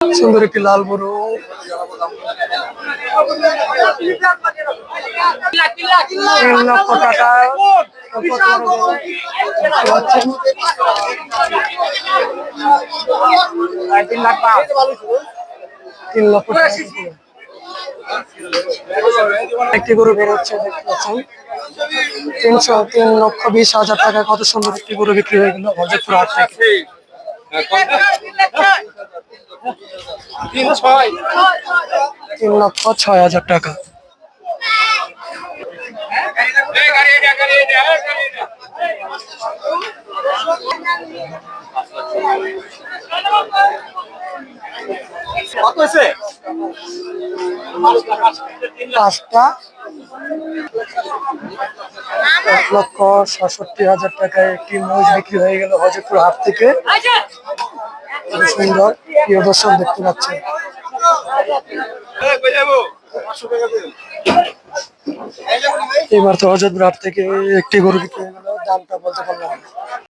সুন্দর একটি লাল গরু। 3 লক্ষ টাকা। 3 লক্ষ টাকা একটি গরু বেরোচ্ছে, দেখতে পাচ্ছেন। 3,20,000 টাকা। কত সুন্দর একটি গরু বিক্রি হয়ে গেল হযরতপুর হাট থেকে। 3,06,000 টাকা। পাঁচটা 1,67,000 টাকায় একটি মহিষ বিক্রি হয়ে গেল হযরতপুর হাট থেকে। সুন্দর প্রিয় দর্শক, দেখতে পাচ্ছেন। এবার তো হযরতপুর হাট থেকে একটি গরু বিক্রি হয়ে গেল, দামটা বলতে পারলাম না।